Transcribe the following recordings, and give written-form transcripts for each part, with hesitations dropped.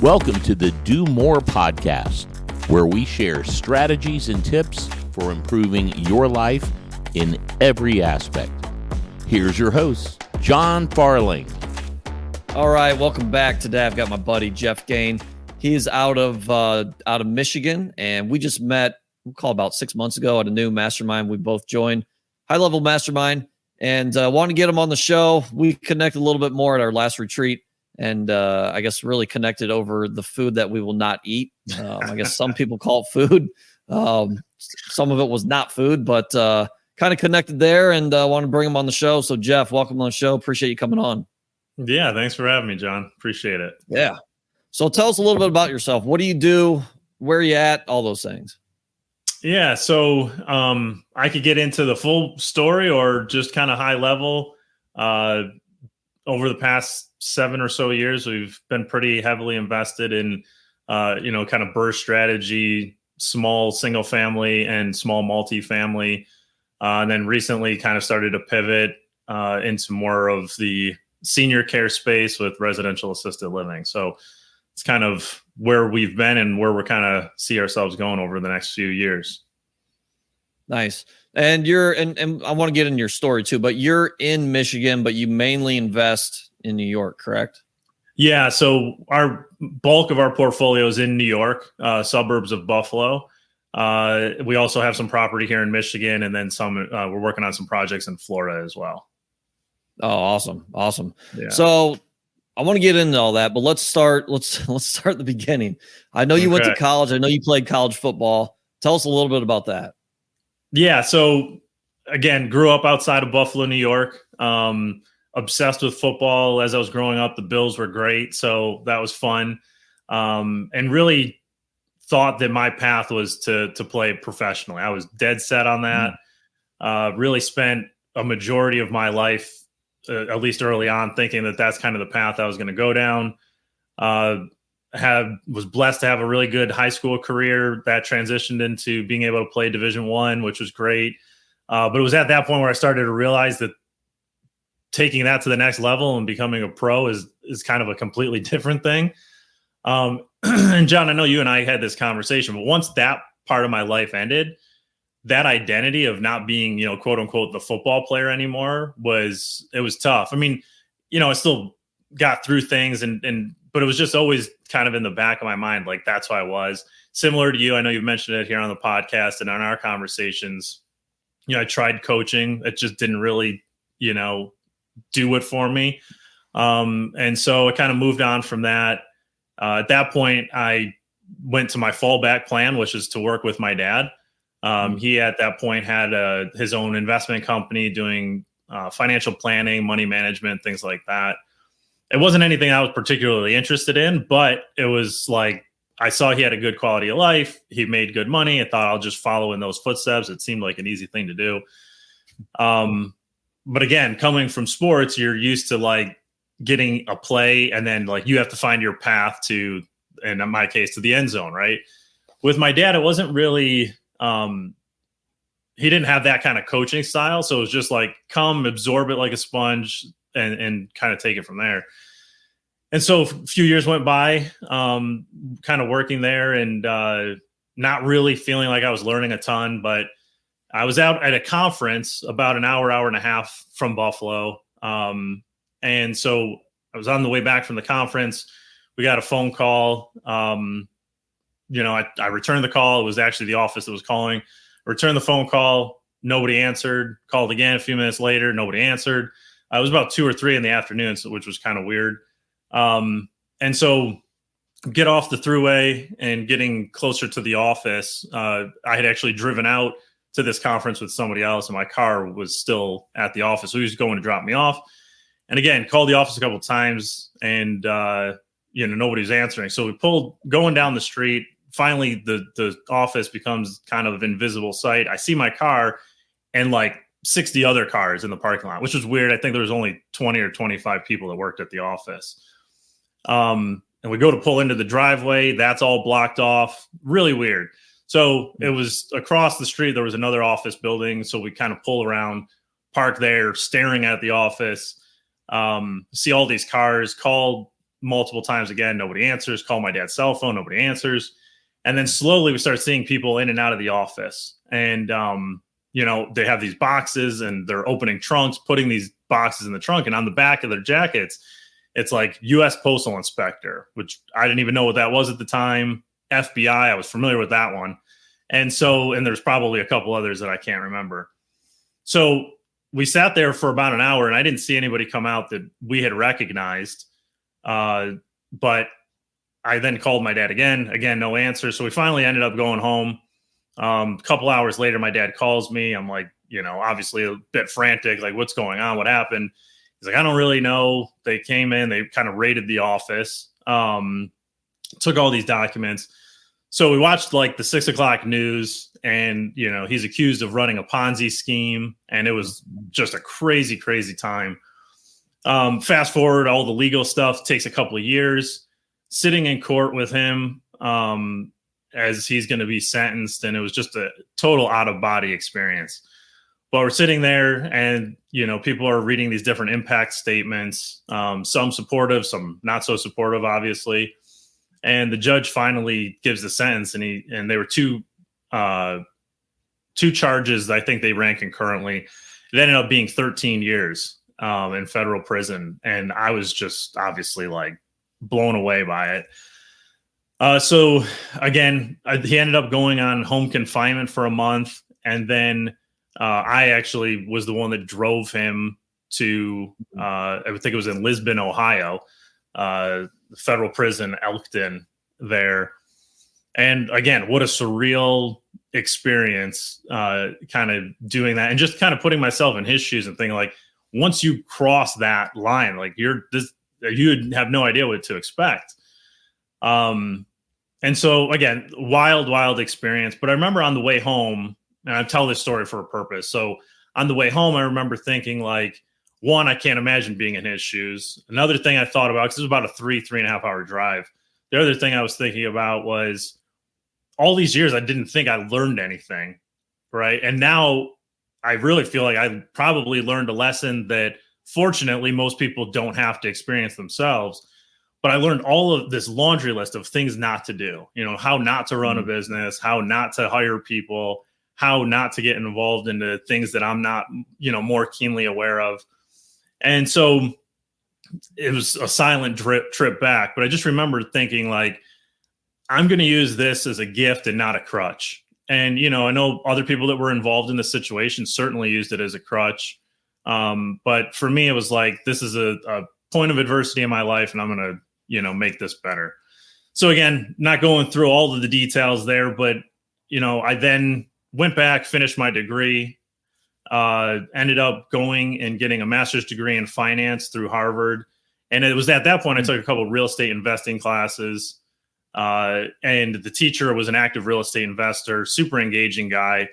Welcome to the Do More podcast, where we share strategies and tips for improving your life in every aspect. Here's your host, John Farling. All right, welcome back. Today I've got my buddy Geoff Gane. He is out of Michigan, and we just met, we'll call about 6 months ago at a new mastermind we both joined, high-level mastermind, and wanted to get him on the show. We connected a little bit more at our last retreat, and I guess really connected over the food that we will not eat. I guess some people call it food. Some of it was not food, but kind of connected there, and want to bring him on the show. So, Geoff, welcome on the show. Appreciate you coming on. Yeah, thanks for having me, John. Appreciate it. Yeah. So tell us a little bit about yourself. What do you do? Where are you at? All those things. Yeah, so I could get into the full story or just kind of high level. Over the past 7 or so years, we've been pretty heavily invested in, kind of BRRRR strategy, small single family and small multifamily. And then recently kind of started to pivot into more of the senior care space with residential assisted living. So it's kind of where we've been and where we're kind of see ourselves going over the next few years. Nice. And and I want to get in your story too, but you're in Michigan, but you mainly invest in New York, correct? Yeah. So our bulk of our portfolio is in New York, suburbs of Buffalo. We also have some property here in Michigan, and then some, we're working on some projects in Florida as well. Oh, awesome. Awesome. Yeah. So I want to get into all that, but let's start at the beginning. I know you went to college. I know you played college football. Tell us a little bit about that. Yeah. So again, grew up outside of Buffalo, New York. Obsessed with football as I was growing up. The Bills were great. So that was fun. And really thought that my path was to play professionally. I was dead set on that. Really spent a majority of my life, at least early on, thinking that that's kind of the path I was going to go down. Was blessed to have a really good high school career that transitioned into being able to play Division I, which was great. But it was at that point where I started to realize that taking that to the next level and becoming a pro is kind of a completely different thing. And John, I know you and I had this conversation, but once that part of my life ended, that identity of not being, quote unquote, the football player anymore was tough. I mean, I still got through things but it was just always kind of in the back of my mind. Like, that's who I was. Similar to you. I know you've mentioned it here on the podcast and on our conversations. I tried coaching. It just didn't really, do it for me. And so I kind of moved on from that. At that point, I went to my fallback plan, which is to work with my dad. He at that point had his own investment company doing financial planning, money management, things like that. It wasn't anything I was particularly interested in, but it was like I saw he had a good quality of life. He made good money. I thought I'll just follow in those footsteps. It seemed like an easy thing to do. But again, coming from sports, you're used to like getting a play and then like you have to find your path to, and in my case, to the end zone, right? With my dad, it wasn't really he didn't have that kind of coaching style. So it was just like, come absorb it like a sponge and kind of take it from there. And so a few years went by, kind of working there and not really feeling like I was learning a ton, but I was out at a conference about an hour and a half from Buffalo. And so I was on the way back from the conference. We got a phone call. I returned the call. It was actually the office that was calling. Returned the phone call. Nobody answered. Called again a few minutes later. Nobody answered. It was about 2 or 3 in the afternoon, which was kind of weird. And so get off the thruway and getting closer to the office. I had actually driven out to this conference with somebody else, and my car was still at the office. So he was going to drop me off. And again, called the office a couple of times, and nobody was answering. So we going down the street. Finally, the office becomes kind of an invisible sight. I see my car and like 60 other cars in the parking lot, which was weird. I think there was only 20 or 25 people that worked at the office. And we go to pull into the driveway. That's all blocked off. Really weird. So it was across the street. There was another office building. So we kind of pull around, park there, staring at the office, see all these cars, call multiple times again. Nobody answers. Call my dad's cell phone. Nobody answers. And then slowly we start seeing people in and out of the office. And, they have these boxes and they're opening trunks, putting these boxes in the trunk. And on the back of their jackets, it's like U.S. Postal Inspector, which I didn't even know what that was at the time. FBI, I was familiar with that one. And there's probably a couple others that I can't remember. So we sat there for about an hour and I didn't see anybody come out that we had recognized. But I then called my dad again, no answer. So we finally ended up going home. A couple hours later, my dad calls me. I'm like, obviously a bit frantic, like what's going on? What happened? He's like, I don't really know. They came in, they kind of raided the office, took all these documents. So we watched like the 6 o'clock news and, he's accused of running a Ponzi scheme. And it was just a crazy, crazy time. Fast forward, all the legal stuff takes a couple of years. Sitting in court with him as he's going to be sentenced. And it was just a total out of body experience. But we're sitting there and, people are reading these different impact statements, some supportive, some not so supportive, obviously. And the judge finally gives the sentence and they were two charges. I think they ran concurrently. It ended up being 13 years in federal prison. And I was just obviously like blown away by it. So again, he ended up going on home confinement for a month. And then I actually was the one that drove him to, I think it was in Lisbon, Ohio, the federal prison, Elkton there. And again, what a surreal experience, kind of doing that and just kind of putting myself in his shoes and thinking like, once you cross that line, like you would have no idea what to expect. And so again, wild experience. But I remember on the way home, and I tell this story for a purpose. So on the way home, I remember thinking like, one, I can't imagine being in his shoes. Another thing I thought about, because it was about a 3.5 hour drive. The other thing I was thinking about was all these years, I didn't think I learned anything. Right. And now I really feel like I probably learned a lesson that fortunately most people don't have to experience themselves. But I learned all of this laundry list of things not to do, how not to run a business, how not to hire people, how not to get involved into things that I'm not, more keenly aware of. And so it was a silent trip back. But I just remember thinking like, I'm going to use this as a gift and not a crutch. And, I know other people that were involved in the situation certainly used it as a crutch. But for me, it was like, this is a point of adversity in my life and I'm going to, make this better. So again, not going through all of the details there, but, I then went back, finished my degree, ended up going and getting a master's degree in finance through Harvard. And it was at that point I took a couple of real estate investing classes. And the teacher was an active real estate investor, super engaging guy.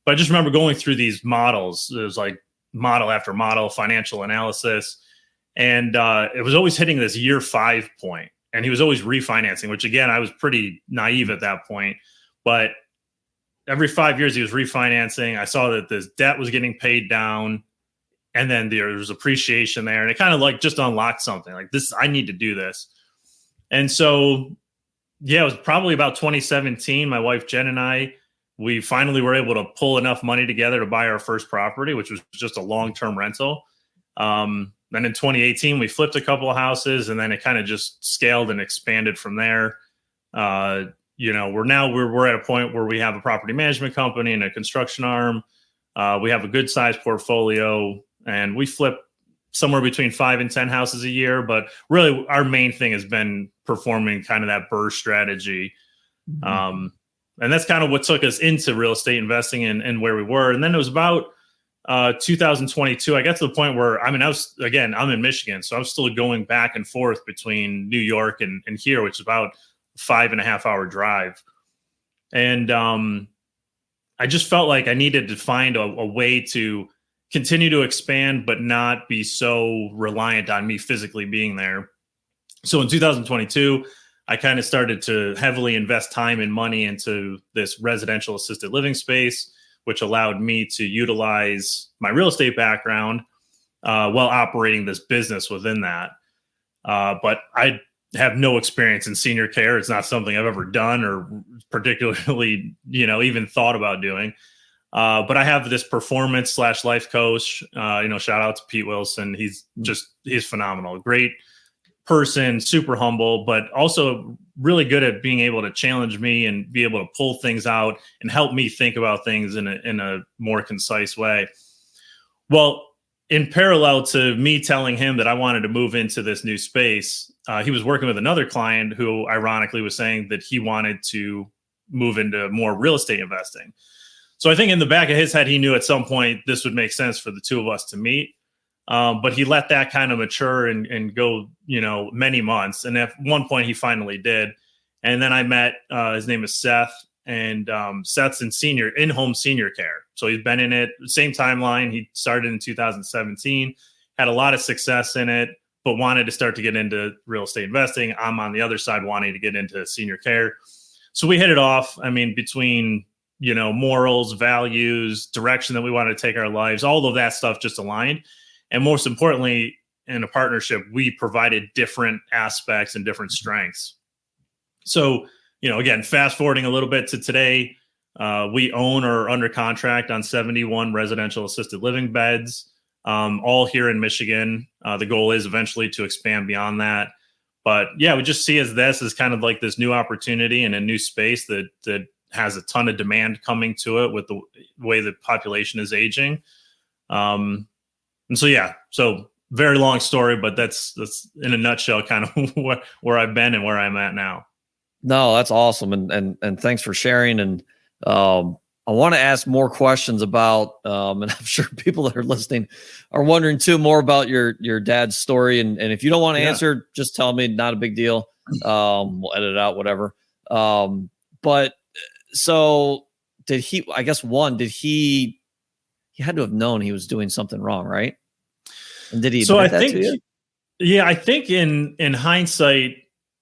But I just remember going through these models. It was like model after model, financial analysis. And it was always hitting this year 5 point. And he was always refinancing, which again, I was pretty naive at that point. But every 5 years he was refinancing. I saw that this debt was getting paid down. And then there was appreciation there. And it kind of like just unlocked something like this. I need to do this. And so, yeah, it was probably about 2017. My wife, Jen, and we finally were able to pull enough money together to buy our first property, which was just a long-term rental. Then in 2018, we flipped a couple of houses and then it kind of just scaled and expanded from there. We're at a point where we have a property management company and a construction arm. We have a good sized portfolio and we flip somewhere between 5 and 10 houses a year. But really our main thing has been performing kind of that BRRRR strategy. Mm-hmm. And that's kind of what took us into real estate investing and where we were. And then it was about 2022, I got to the point where, I'm in Michigan, so I'm still going back and forth between New York and here, which is about a 5.5 hour drive. And I just felt like I needed to find a way to continue to expand, but not be so reliant on me physically being there. So in 2022, I kind of started to heavily invest time and money into this residential assisted living space, which allowed me to utilize my real estate background while operating this business within that. But I have no experience in senior care. It's not something I've ever done or particularly, even thought about doing. But I have this performance / life coach, shout out to Pete Wilson. He's phenomenal. Great person, super humble, but also really good at being able to challenge me and be able to pull things out and help me think about things in a more concise way. Well, in parallel to me telling him that I wanted to move into this new space, he was working with another client who ironically was saying that he wanted to move into more real estate investing. So I think in the back of his head, he knew at some point this would make sense for the two of us to meet. But he let that kind of mature and go, many months. And at one point he finally did. And then I met, his name is Seth, and Seth's in home senior care. So he's been in it, same timeline. He started in 2017, had a lot of success in it, but wanted to start to get into real estate investing. I'm on the other side wanting to get into senior care. So we hit it off. I mean, between, morals, values, direction that we wanted to take our lives, all of that stuff just aligned. And most importantly, in a partnership, we provided different aspects and different strengths. So, again, fast forwarding a little bit to today, we own or are under contract on 71 residential assisted living beds, all here in Michigan. The goal is eventually to expand beyond that. But yeah, we just see this as kind of like this new opportunity and a new space that has a ton of demand coming to it with the way the population is aging. And so very long story, but that's in a nutshell kind of where I've been and where I'm at now. No, that's awesome. And thanks for sharing. And I want to ask more questions about, and I'm sure people that are listening are wondering too, more about your dad's story. And if you don't want to answer, just tell me, not a big deal. We'll edit it out, whatever. But so did he, I guess he had to have known he was doing something wrong, right? And did he admit that to you? Yeah, I think in hindsight,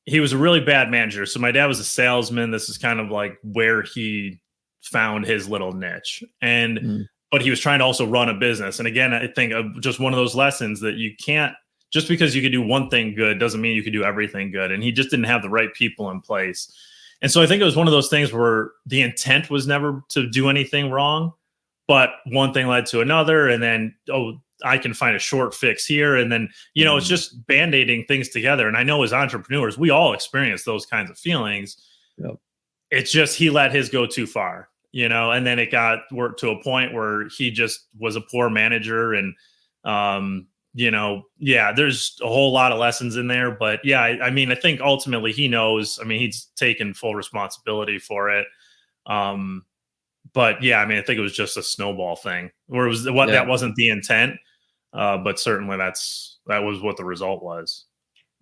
he was a really bad manager. So my dad was a salesman. This is kind of like where he found his little niche. But he was trying to also run a business. And again, I think just one of those lessons that you can't, just because you could do one thing good doesn't mean you could do everything good. And he just didn't have the right people in place. And so I think it was one of those things where the intent was never to do anything wrong, but one thing led to another. And then, I can find a short fix here. And then, it's just band-aiding things together. And I know as entrepreneurs, we all experience those kinds of feelings. Yep. It's just, he let his go too far, and then it got to a point where he just was a poor manager. And, there's a whole lot of lessons in there, but I mean, I think ultimately he knows, he's taken full responsibility for it. But I mean, I think it was just a snowball thing where that wasn't the intent. But certainly that was what the result was.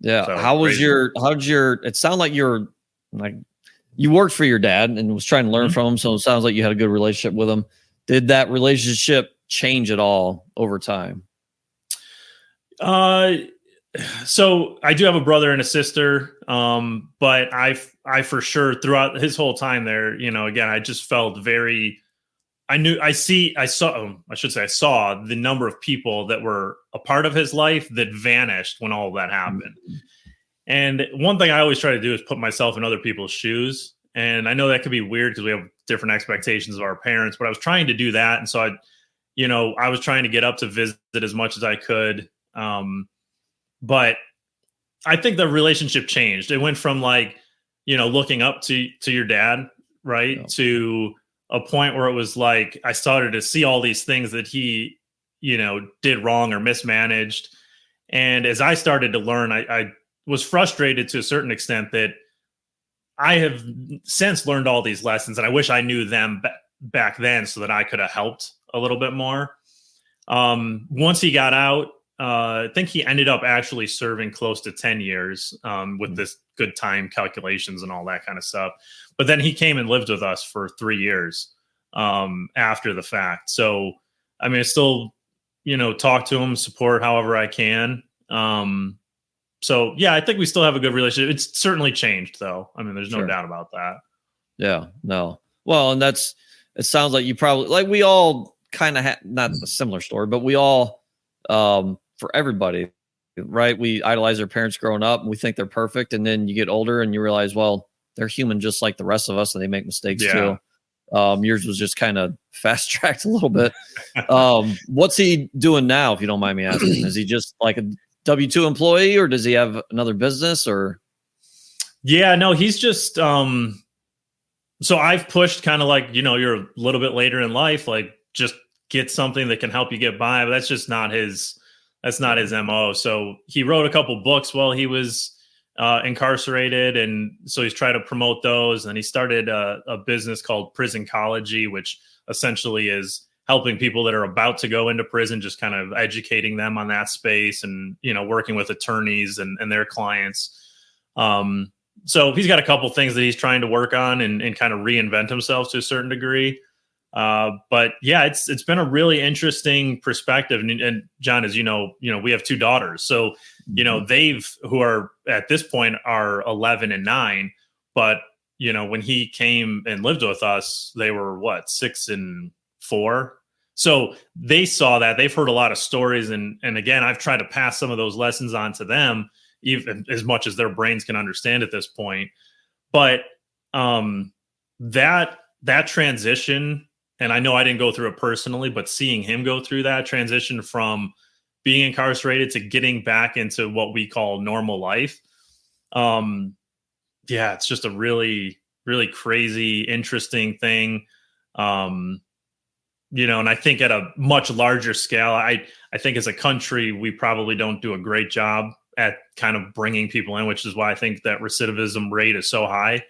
Yeah. So it sounded like you worked for your dad and was trying to learn from him. So it sounds like you had a good relationship with him. Did that relationship change at all over time? So I do have a brother and a sister. But I for sure throughout his whole time there, again, I just felt I saw the number of people that were a part of his life that vanished when all of that happened. And one thing I always try to do is put myself in other people's shoes. And I know that could be weird because we have different expectations of our parents, but I was trying to do that. And so I was trying to get up to visit as much as I could. But I think the relationship changed. It went from looking up to your dad, right? Yeah. To a point where it was like, I started to see all these things that he, did wrong or mismanaged. And as I started to learn, I was frustrated to a certain extent that I have since learned all these lessons, and I wish I knew them back then so that I could have helped a little bit more. Once he got out, I think he ended up actually serving close to 10 years with this good time calculations and all that kind of stuff. But then he came and lived with us for 3 years after the fact. So, I mean, I still, talk to him, support however I can. So, I think we still have a good relationship. It's certainly changed, though. I mean, there's no doubt about that. Yeah, no. Well, and it sounds like you probably, we all kind of not a similar story, but we all, for everybody, right? We idolize our parents growing up and we think they're perfect. And then you get older and you realize, well, they're human just like the rest of us and they make mistakes too. Yours was just kind of fast tracked a little bit. What's he doing now, if you don't mind me asking? Is he just like a W-2 employee, or does he have another business? Or no, he's just so I've pushed kind of like, you're a little bit later in life, like just get something that can help you get by, but that's just not his MO. So he wrote a couple books while he was incarcerated, and so he's trying to promote those. And he started a business called Prisoncology, which essentially is helping people that are about to go into prison, just kind of educating them on that space, and working with attorneys and their clients. So he's got a couple things that he's trying to work on and kind of reinvent himself to a certain degree. But yeah, it's been a really interesting perspective. And John, as you know, we have two daughters. So, who are at this point are 11 and 9, but when he came and lived with us, they were 6 and 4. So they saw that. They've heard a lot of stories. And again, I've tried to pass some of those lessons on to them, even as much as their brains can understand at this point. But that transition, and I know I didn't go through it personally, but seeing him go through that transition from being incarcerated to getting back into what we call normal life. It's just a really, really crazy, interesting thing. And I think at a much larger scale, I think as a country, we probably don't do a great job at kind of bringing people in, which is why I think that recidivism rate is so high.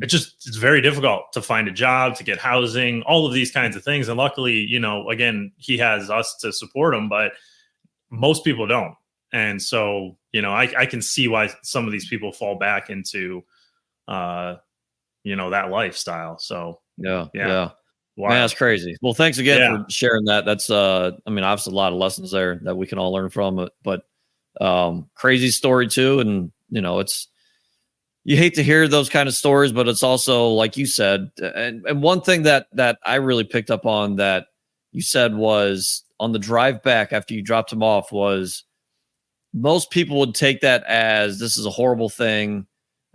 It's very difficult to find a job, to get housing, all of these kinds of things. And luckily, again, he has us to support him, but most people don't. And so, I can see why some of these people fall back into, that lifestyle. So yeah. Wow. Man, that's crazy. Well, thanks again for sharing that. That's, obviously a lot of lessons there that we can all learn from it, but crazy story too. And, you hate to hear those kind of stories, but it's also, like you said, and one thing that I really picked up on that you said was on the drive back after you dropped him off was most people would take that as this is a horrible thing.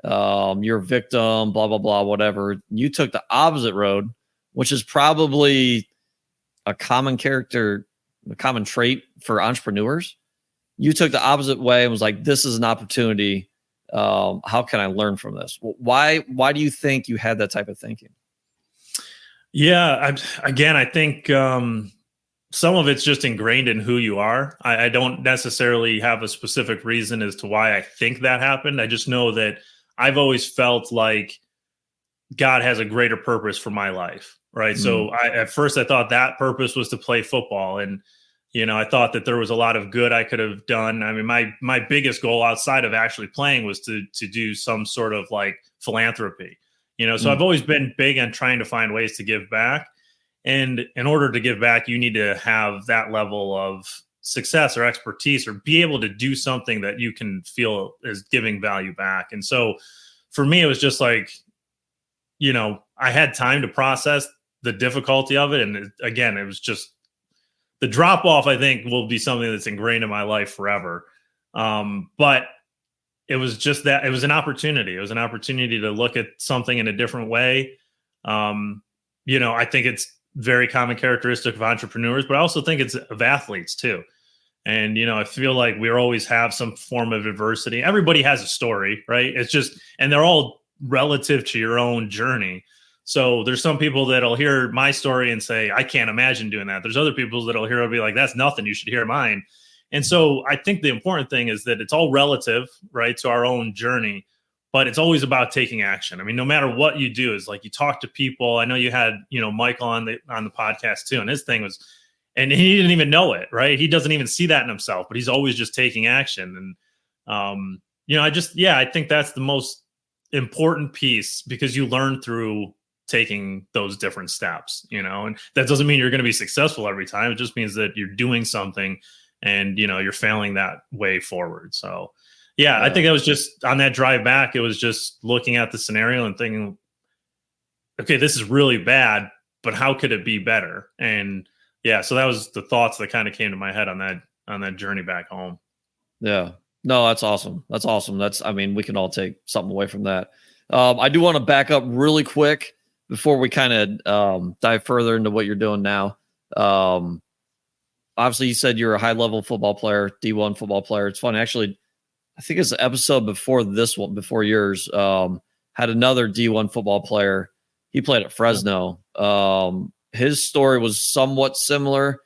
You're a victim, blah, blah, blah, whatever. You took the opposite road, which is probably a common trait for entrepreneurs. You took the opposite way and was like, this is an opportunity. How can I learn from this? Why do you think you had that type of thinking? Yeah, I think some of it's just ingrained in who you are. I don't necessarily have a specific reason as to why I think that happened. I just know that I've always felt like God has a greater purpose for my life, right? So at first I thought that purpose was to play football, and I thought that there was a lot of good I could have done. I mean, my biggest goal outside of actually playing was to do some sort of like philanthropy, so I've always been big on trying to find ways to give back. And in order to give back, you need to have that level of success or expertise, or be able to do something that you can feel is giving value back. And so for me, it was just like, I had time to process the difficulty of it. And again, it was just, the drop off, I think, will be something that's ingrained in my life forever. But it was just that it was an opportunity. It was an opportunity to look at something in a different way. I think it's very common characteristic of entrepreneurs, but I also think it's of athletes too. And, I feel like we always have some form of adversity. Everybody has a story, right? It's just, and they're all relative to your own journey. So there's some people that'll hear my story and say, I can't imagine doing that. There's other people that'll hear it and be like, that's nothing. You should hear mine. And so I think the important thing is that it's all relative, right, to our own journey, but it's always about taking action. I mean, no matter what you do, is like you talk to people. I know you had, Michael on the podcast too. And his thing was, and he didn't even know it, right? He doesn't even see that in himself, but he's always just taking action. And, I think that's the most important piece, because you learn through taking those different steps, and that doesn't mean you're going to be successful every time. It just means that you're doing something and, you're failing that way forward. So, I think that was just on that drive back. It was just looking at the scenario and thinking, okay, this is really bad, but how could it be better? And so that was the thoughts that kind of came to my head on that journey back home. Yeah. No, that's awesome. That's awesome. I mean, we can all take something away from that. I do want to back up really quick before we kind of dive further into what you're doing now. Obviously, you said you're a high-level football player, D1 football player. It's funny, actually. I think it's the episode before this one, before yours. Had another D1 football player. He played at Fresno. His story was somewhat similar.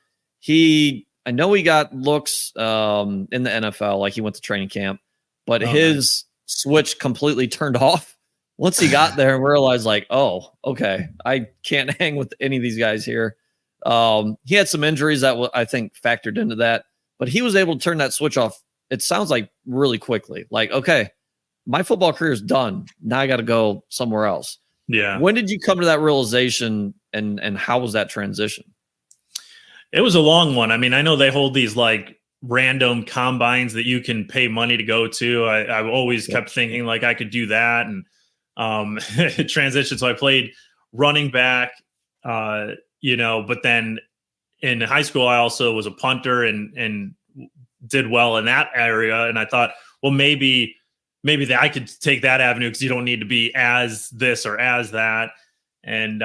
I know he got looks in the NFL, like he went to training camp, but his switch completely turned off once he got there and realized, like, oh, okay, I can't hang with any of these guys here. He had some injuries that I think factored into that, but he was able to turn that switch off. It sounds like really quickly, like, okay, my football career is done. Now I got to go somewhere else. Yeah. When did you come to that realization, and how was that transition? It was a long one. I mean, I know they hold these like random combines that you can pay money to go to. I've always kept thinking like I could do that, and transition. So I played running back, but then in high school, I also was a punter and did well in that area. And I thought, well, maybe that I could take that avenue because you don't need to be as this or as that. And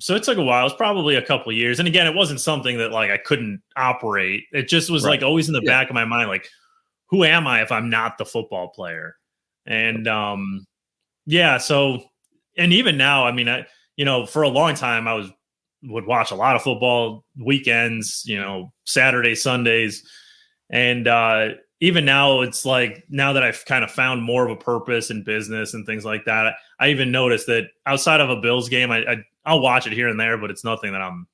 so it took a while. It was probably a couple of years. And again, it wasn't something that like I couldn't operate. It just was like always in the back of my mind, like, who am I if I'm not the football player? And so, and even now, I mean, for a long time, would watch a lot of football weekends, Saturdays, Sundays. And even now, it's like, now that I've kind of found more of a purpose in business and things like that, I even noticed that outside of a Bills game, I'll watch it here and there, but it's nothing that I'm,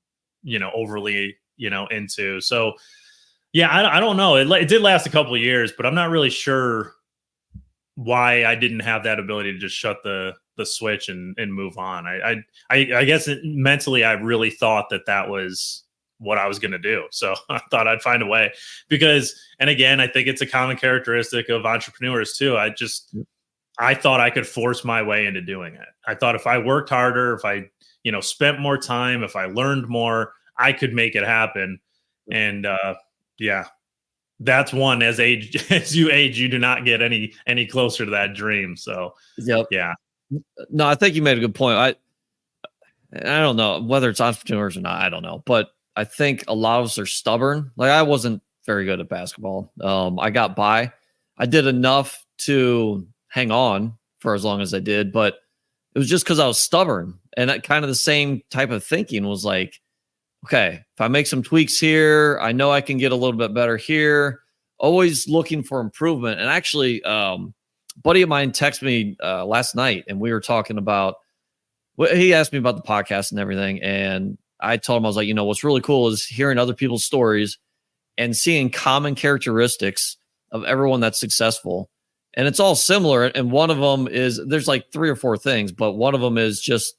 overly, into. So, yeah, I don't know. It did last a couple of years, but I'm not really sure why I didn't have that ability to just shut the switch and move on. I guess mentally, I really thought that was what I was going to do. So I thought I'd find a way and again, I think it's a common characteristic of entrepreneurs too. I thought I could force my way into doing it. I thought if I worked harder, if I, spent more time, if I learned more, I could make it happen. And that's one, as you age, you do not get any closer to that dream. So yeah. No, I think you made a good point. I don't know whether it's entrepreneurs or not. I don't know, but I think a lot of us are stubborn. Like, I wasn't very good at basketball. I got by. I did enough to hang on for as long as I did, but it was just because I was stubborn. And that kind of the same type of thinking was like, okay, if I make some tweaks here, I know I can get a little bit better here. Always looking for improvement. And actually, a buddy of mine texted me last night, and we were talking about, he asked me about the podcast and everything. And I told him, I was like, what's really cool is hearing other people's stories and seeing common characteristics of everyone that's successful. And it's all similar. And one of them is, there's like 3 or 4 things, but one of them is just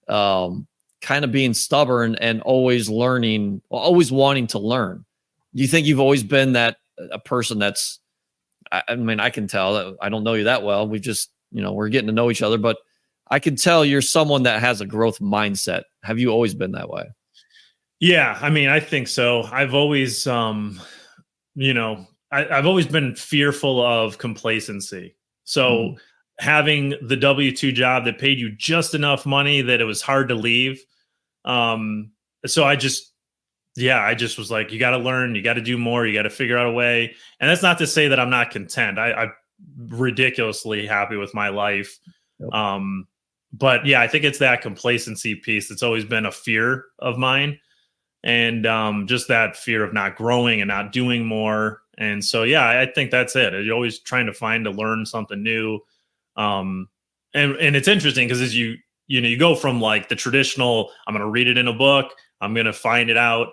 kind of being stubborn and always learning, always wanting to learn. Do you think you've always been a person that's, I mean, I can tell that I don't know you that well. We just, we're getting to know each other, but I can tell you're someone that has a growth mindset. Have you always been that way? Yeah, I mean, I think so. I've always, I've always been fearful of complacency. So having the W-2 job that paid you just enough money that it was hard to leave. So I just was like, you got to learn, you got to do more, you got to figure out a way. And that's not to say that I'm not content. I'm ridiculously happy with my life. Yep. But yeah, I think it's that complacency piece that's always been a fear of mine. And just that fear of not growing and not doing more. And so, yeah, I think that's it. You're always trying to learn something new. And it's interesting because as you go from like the traditional, I'm going to read it in a book, I'm going to find it out,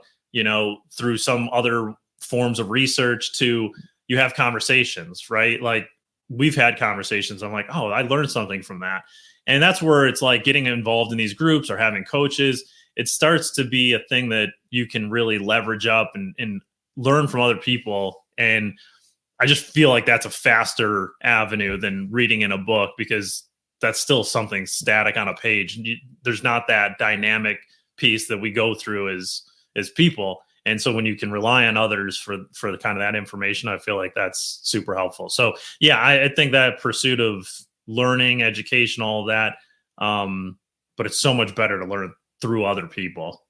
through some other forms of research, to you have conversations, right? Like, we've had conversations. I'm like, oh, I learned something from that. And that's where it's like getting involved in these groups or having coaches. It starts to be a thing that you can really leverage up and learn from other people. And I just feel like that's a faster avenue than reading in a book, because that's still something static on a page. There's not that dynamic piece that we go through as people. And so when you can rely on others for the kind of that information, I feel like that's super helpful. So yeah, I think that pursuit of learning, education, all of that, but it's so much better to learn through other people.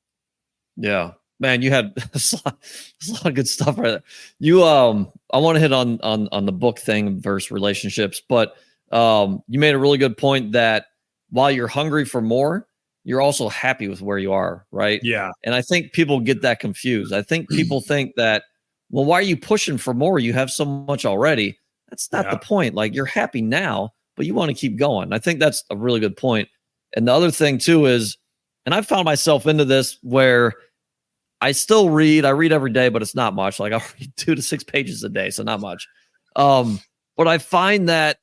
Yeah, man, you had a lot of good stuff right there. You, I want to hit on the book thing versus relationships, but you made a really good point that while you're hungry for more, you're also happy with where you are, right? Yeah. And I think people get that confused. I think people think that, well, why are you pushing for more? You have so much already. That's not the point. Like, you're happy now, but you want to keep going. I think that's a really good point. And the other thing too is, and I found myself into this where I still read. I read every day, but it's not much. Like, I read 2 to 6 pages a day, so not much. But I find that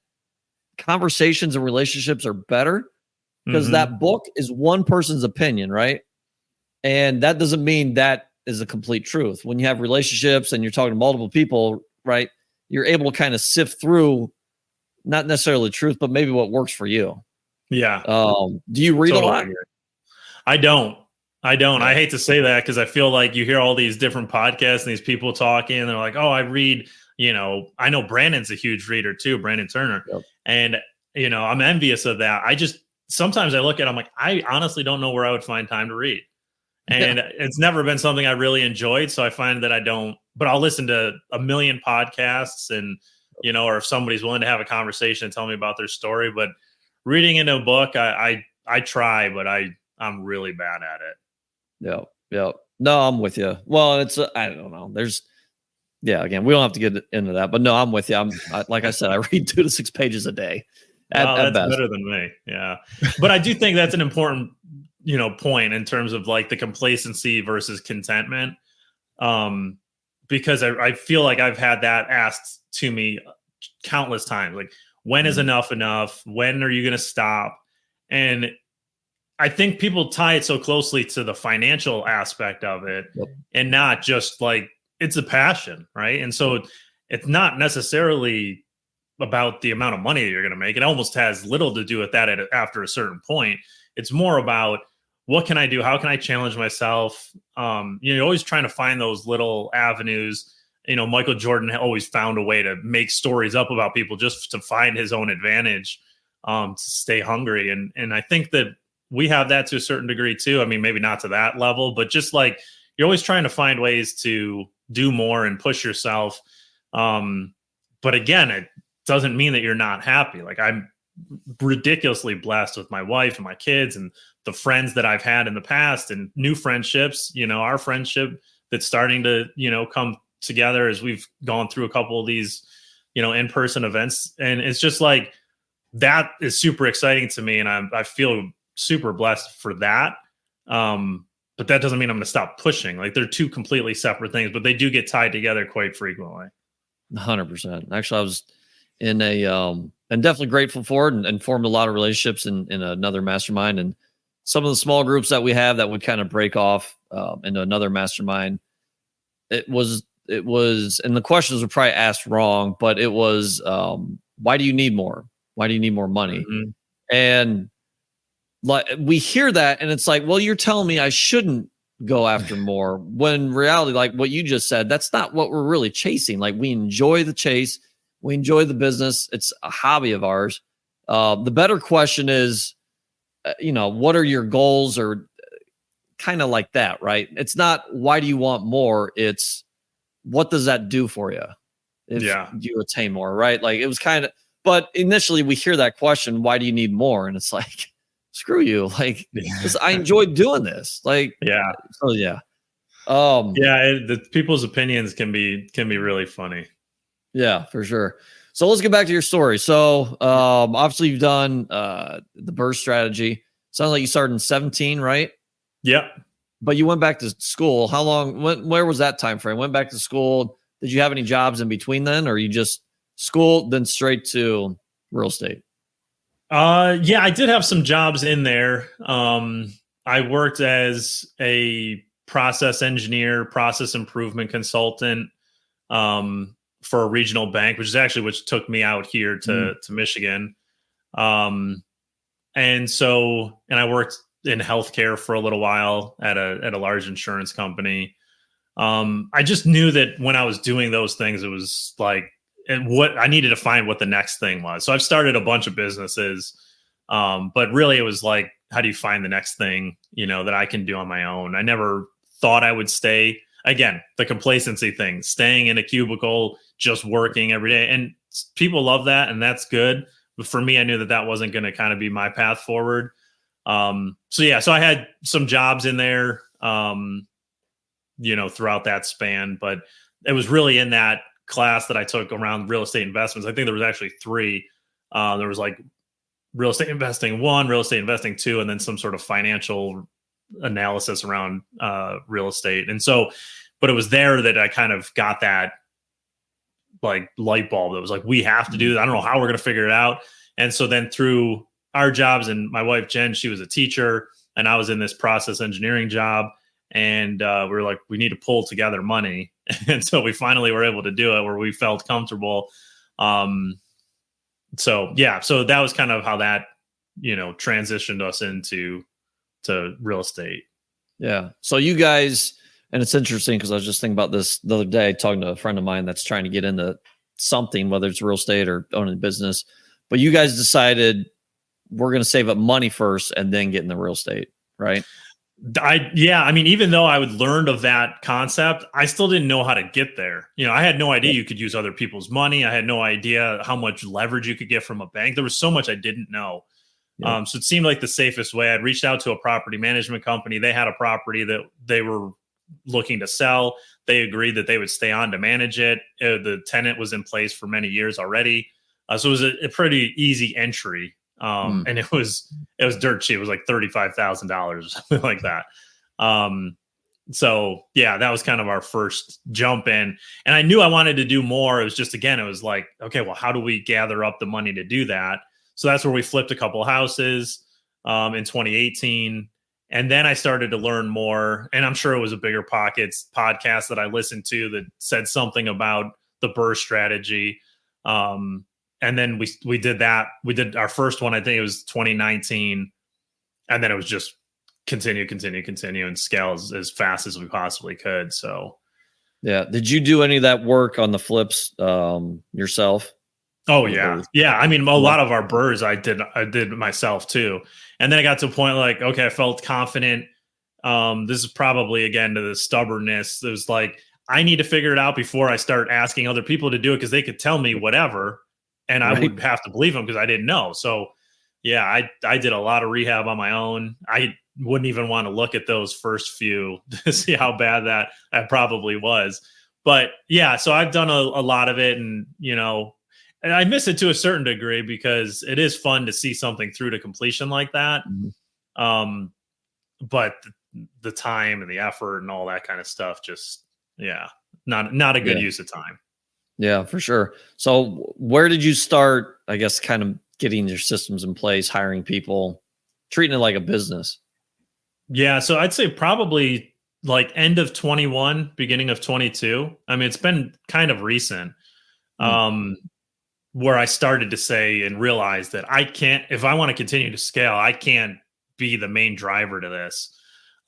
conversations and relationships are better because that book is one person's opinion, right? And that doesn't mean that is a complete truth. When you have relationships and you're talking to multiple people, right, you're able to kind of sift through not necessarily truth, but maybe what works for you. Yeah. Do you read a lot? Agree. I don't. Yeah. I hate to say that because I feel like you hear all these different podcasts and these people talking and they're like, oh, I read, I know Brandon's a huge reader too, Brandon Turner. Yep. And, I'm envious of that. Sometimes I look at it, I'm like, I honestly don't know where I would find time to read. And it's never been something I really enjoyed. So I find that I don't, but I'll listen to a million podcasts and, or if somebody's willing to have a conversation and tell me about their story. But reading into a book, I try, but I'm really bad at it. Yeah. No, I'm with you. Well, it's, I don't know. Again, we don't have to get into that, but no, I'm with you. Like I said, I read 2 to 6 pages a day. That's better than me. Yeah. But I do think that's an important, point in terms of like the complacency versus contentment. Because I feel like I've had that asked to me countless times. Like, when is enough? When are you going to stop? And I think people tie it so closely to the financial aspect of it and not just like it's a passion, right? And so it's not necessarily about the amount of money that you're going to make. It almost has little to do with that after a certain point. It's more about what can I do? How can I challenge myself? You're always trying to find those little avenues. Michael Jordan always found a way to make stories up about people just to find his own advantage, to stay hungry. And I think that we have that to a certain degree too. I mean, maybe not to that level, but just like you're always trying to find ways to do more and push yourself. But again, it doesn't mean that you're not happy. Like, I'm ridiculously blessed with my wife and my kids and the friends that I've had in the past and new friendships, our friendship that's starting to, come together as we've gone through a couple of these, in-person events. And it's just like, that is super exciting to me. And I feel super blessed for that. But that doesn't mean I'm going to stop pushing. Like, they're two completely separate things, but they do get tied together quite frequently. 100%. Actually, I was in and definitely grateful for it and formed a lot of relationships in another mastermind. And some of the small groups that we have that would kind of break off into another mastermind. It was, and the questions were probably asked wrong, but it was, why do you need more? Why do you need more money? Mm-hmm. And like, we hear that and it's like, well, you're telling me I shouldn't go after more, when in reality, like what you just said, that's not what we're really chasing. Like, we enjoy the chase. We enjoy the business. It's a hobby of ours. The better question is, what are your goals, or kind of like that, right? It's not why do you want more? It's what does that do for you if you attain more, right? Like, it was kind of, but initially we hear that question, why do you need more? And it's like, screw you. Like, I enjoy doing this. Like, So yeah. The people's opinions can be really funny. Yeah, for sure. So let's get back to your story. So obviously you've done the BRRRR strategy. Sounds like you started in 17, right? Yep. But you went back to school. How long? Where was that time frame? Went back to school. Did you have any jobs in between then, or you just school then straight to real estate? I did have some jobs in there. I worked as a process engineer, process improvement consultant for a regional bank, which took me out here to Michigan. And I worked in healthcare for a little while at a large insurance company. I just knew that when I was doing those things, it was like, and what I needed to find what the next thing was. So I've started a bunch of businesses, but really it was like, how do you find the next thing, that I can do on my own? I never thought I would stay, again, the complacency thing, staying in a cubicle, just working every day. And people love that, and that's good. But for me, I knew that that wasn't going to kind of be my path forward. So I had some jobs in there, throughout that span, but it was really in that class that I took around real estate investments. I think there was actually 3. There was like real estate investing 1, real estate investing 2, and then some sort of financial analysis around real estate. And so, but it was there that I kind of got that like light bulb that was like, we have to do that. I don't know how we're going to figure it out. And so then through our jobs, and my wife, Jen, she was a teacher, and I was in this process engineering job. And we were like, we need to pull together money. And so we finally were able to do it where we felt comfortable. So that was kind of how that, transitioned us into real estate. Yeah. So you guys, and it's interesting because I was just thinking about this the other day, talking to a friend of mine that's trying to get into something, whether it's real estate or owning a business. But you guys decided we're going to save up money first and then get into real estate, right? I mean, even though I would learned of that concept, I still didn't know how to get there. I had no idea you could use other people's money. I had no idea how much leverage you could get from a bank. There was so much I didn't know. Yeah. So it seemed like the safest way. I'd reached out to a property management company. They had a property that they were looking to sell. They agreed that they would stay on to manage it. The tenant was in place for many years already. So it was a pretty easy entry. And it was dirt cheap. It was like $35,000 or something like that. So that was kind of our first jump in, and I knew I wanted to do more. It was just, again, it was like, okay, well, how do we gather up the money to do that? So that's where we flipped a couple of houses, in 2018. And then I started to learn more, and I'm sure it was a Bigger Pockets podcast that I listened to that said something about the BRRRR strategy. And then we did that. We did our first one, I think it was 2019. And then it was just continue and scale as fast as we possibly could. So, yeah. Did you do any of that work on the flips yourself? Oh, yeah. Yeah. I mean, a lot of our BRRRRs I did myself too. And then I got to a point like, okay, I felt confident. This is probably, again, to the stubbornness. It was like, I need to figure it out before I start asking other people to do it, because they could tell me whatever. And I would have to believe them because I didn't know. So, I did a lot of rehab on my own. I wouldn't even want to look at those first few to see how bad that probably was. But so I've done a lot of it, and and I miss it to a certain degree because it is fun to see something through to completion like that. Mm-hmm. But the time and the effort and all that kind of stuff, just not a good use of time. Yeah, for sure. So where did you start, I guess, kind of getting your systems in place, hiring people, treating it like a business? Yeah, so I'd say probably like end of 21, beginning of 22. I mean, it's been kind of recent, where I started to say and realize that I can't, if I want to continue to scale, I can't be the main driver to this.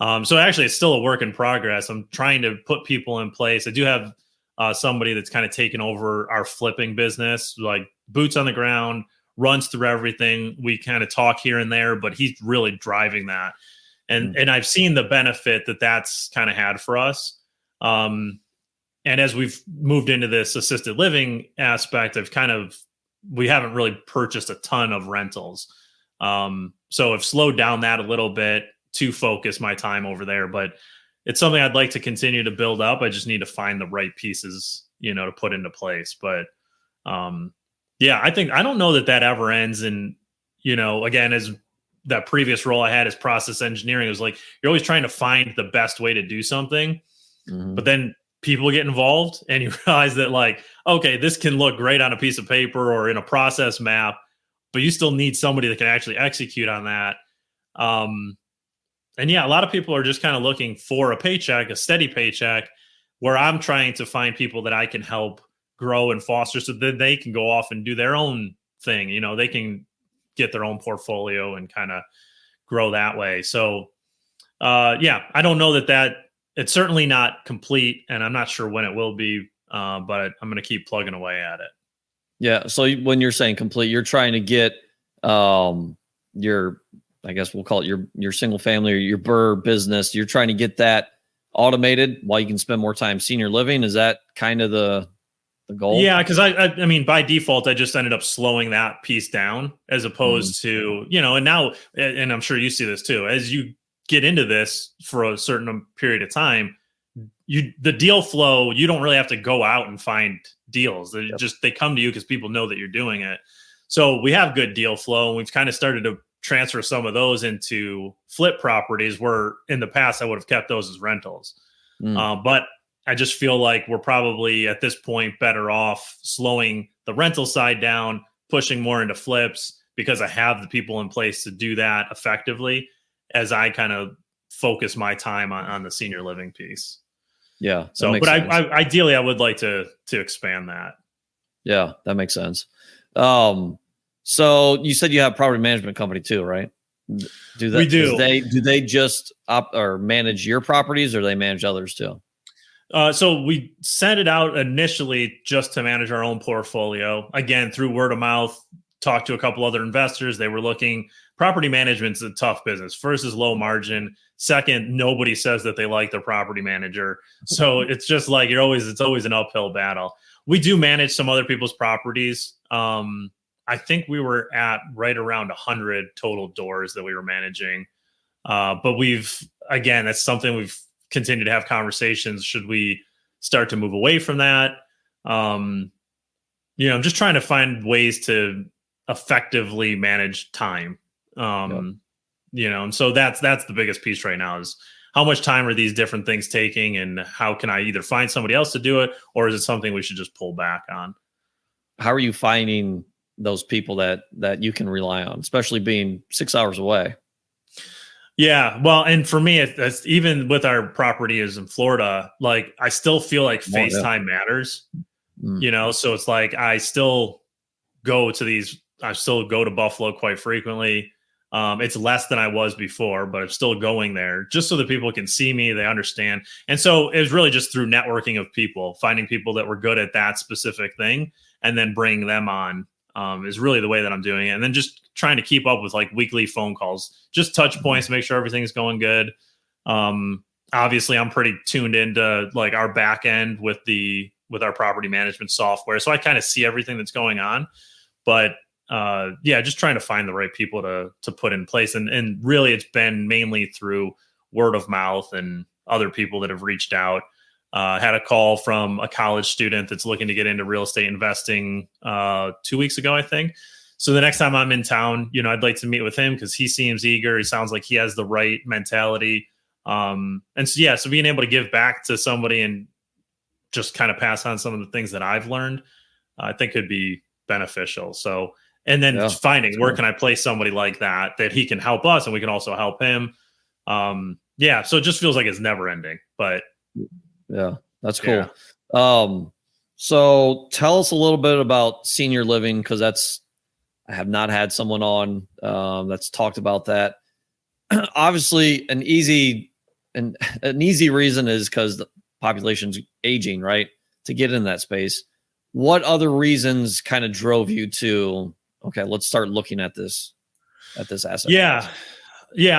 So actually, it's still a work in progress. I'm trying to put people in place. I do have somebody that's kind of taken over our flipping business, like boots on the ground, runs through everything. We kind of talk here and there, but he's really driving that. And I've seen the benefit that that's kind of had for us. And as we've moved into this assisted living aspect, we haven't really purchased a ton of rentals. So I've slowed down that a little bit to focus my time over there, but it's something I'd like to continue to build up. I just need to find the right pieces, to put into place. But I don't know that ever ends. And, again, as that previous role I had as process engineering, it was like, you're always trying to find the best way to do something, but then people get involved and you realize that, like, okay, this can look great on a piece of paper or in a process map, but you still need somebody that can actually execute on that. And a lot of people are just kind of looking for a paycheck, a steady paycheck, where I'm trying to find people that I can help grow and foster so that they can go off and do their own thing. They can get their own portfolio and kind of grow that way. So, I don't know that it's certainly not complete, and I'm not sure when it will be, but I'm going to keep plugging away at it. Yeah. So when you're saying complete, you're trying to get your, I guess we'll call it your single family or your BRRRR business. You're trying to get that automated while you can spend more time senior living. Is that kind of the goal? Yeah, because I mean, by default, I just ended up slowing that piece down as opposed to, and now, and I'm sure you see this too, as you get into this for a certain period of time, the deal flow, you don't really have to go out and find deals. They come to you because people know that you're doing it. So we have good deal flow, and we've kind of started to transfer some of those into flip properties where in the past I would have kept those as rentals. But I just feel like we're probably at this point better off slowing the rental side down, pushing more into flips because I have the people in place to do that effectively as I kind of focus my time on the senior living piece. Yeah. So, but I ideally I would like to expand that. Yeah, that makes sense. So you said you have a property management company too, right? We do. Do they just or manage your properties, or they manage others too? So we sent it out initially just to manage our own portfolio. Again, through word of mouth, talked to a couple other investors. They were looking, property management's a tough business. First is low margin. Second, nobody says that they like their property manager. So it's just like it's always an uphill battle. We do manage some other people's properties. I think we were at right around 100 total doors that we were managing. But that's something we've continued to have conversations. Should we start to move away from that? I'm just trying to find ways to effectively manage time. And so that's the biggest piece right now is how much time are these different things taking, and how can I either find somebody else to do it, or is it something we should just pull back on? How are you finding those people that you can rely on, especially being 6 hours away? Yeah, well, and for me, it's even with our property is in Florida, like I still feel like FaceTime matters, so it's like I still go to Buffalo quite frequently. It's less than I was before, but I'm still going there just so that people can see me, they understand. And so it was really just through networking of people, finding people that were good at that specific thing and then bringing them on is really the way that I'm doing it. And then just trying to keep up with like weekly phone calls, just touch points, make sure everything's going good. Obviously I'm pretty tuned into like our back end with our property management software. So I kind of see everything that's going on, but just trying to find the right people to put in place. And really it's been mainly through word of mouth and other people that have reached out. Had a call from a college student that's looking to get into real estate investing 2 weeks ago, I think. So the next time I'm in town, I'd like to meet with him because he seems eager. He sounds like he has the right mentality. So being able to give back to somebody and just kind of pass on some of the things that I've learned, I think could be beneficial. So, and then finding where can I place somebody like that he can help us and we can also help him. So it just feels like it's never ending, but yeah, that's cool. Yeah. So tell us a little bit about senior living, because I have not had someone on that's talked about that. Obviously, an easy reason is because the population's aging, right? To get in that space. What other reasons kind of drove you to, okay, let's start looking at this asset? Yeah.